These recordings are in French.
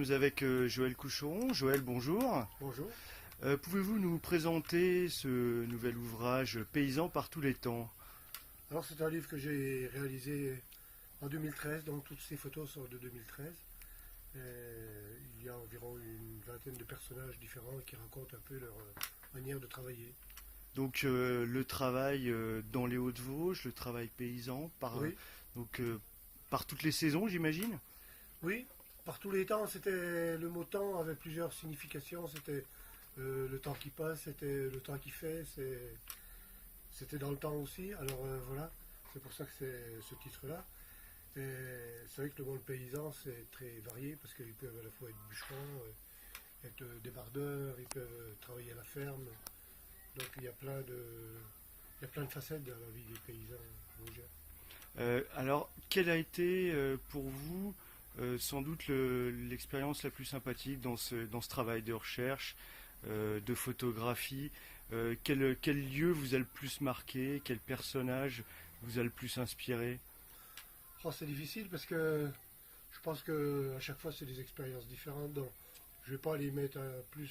Nous sommes avec Joël Coucheron. Joël, bonjour. Bonjour. Pouvez-vous nous présenter ce nouvel ouvrage Paysans par tous les temps? Alors c'est un livre que j'ai réalisé en 2013, donc toutes ces photos sont de 2013. Il y a environ une vingtaine de personnages différents qui racontent un peu leur manière de travailler. Donc le travail dans les Hauts-de-Vosges, le travail paysan, Oui, par toutes les saisons, j'imagine? oui, par tous les temps, c'était le mot temps avait plusieurs significations. C'était le temps qui passe, c'était le temps qui fait, c'était dans le temps aussi. Alors voilà, c'est pour ça que c'est ce titre-là. Et c'est vrai que le monde paysan, c'est très varié parce qu'ils peuvent à la fois être bûcherons, être débardeurs, ils peuvent travailler à la ferme. Donc il y a plein de facettes dans la vie des paysans vosgiens. Alors, quelle a été pour vous sans doute l'expérience la plus sympathique dans ce travail de recherche, de photographie? Quel lieu vous a le plus marqué? Quel personnage vous a le plus inspiré? Oh, c'est difficile parce que je pense que à chaque fois c'est des expériences différentes. Donc je ne vais pas les mettre plus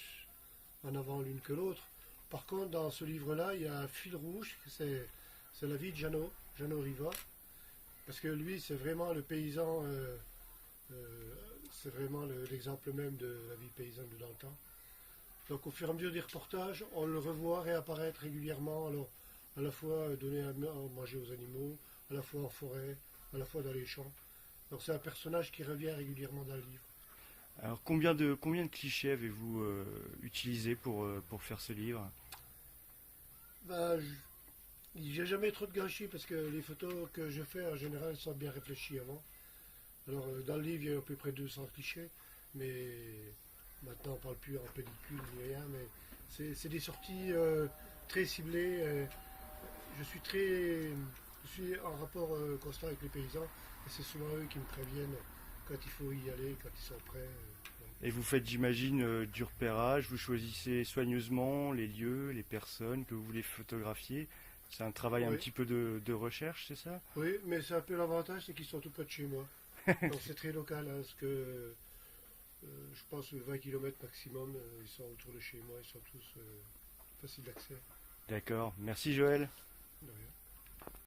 en avant l'une que l'autre. Par contre, dans ce livre-là, il y a un fil rouge, c'est la vie de Jeannot Riva, parce que lui, c'est vraiment le paysan, c'est vraiment l'exemple même de la vie paysanne de dans le temps. Donc au fur et à mesure des reportages, on le revoit réapparaître régulièrement, alors à la fois donner à manger aux animaux, à la fois en forêt, à la fois dans les champs. Donc c'est un personnage qui revient régulièrement dans le livre. Alors, combien de clichés avez-vous utilisé pour faire ce livre? Ben, j'ai jamais trop de gâchis parce que les photos que je fais en général sont bien réfléchies avant. Alors dans le livre il y a à peu près 200 clichés, mais maintenant on ne parle plus en pellicule ni rien, mais c'est des sorties très ciblées. Je suis en rapport constant avec les paysans et c'est souvent eux qui me préviennent quand il faut y aller, quand ils sont prêts. Et vous faites, j'imagine, du repérage, vous choisissez soigneusement les lieux, les personnes que vous voulez photographier. C'est un travail un Oui, petit peu de recherche, c'est ça? oui, mais c'est un peu l'avantage, c'est qu'ils sont tout près de chez moi. Donc c'est très local, hein, parce que je pense 20 km maximum, ils sont autour de chez moi, ils sont tous faciles d'accès. D'accord. Merci Joël. De rien.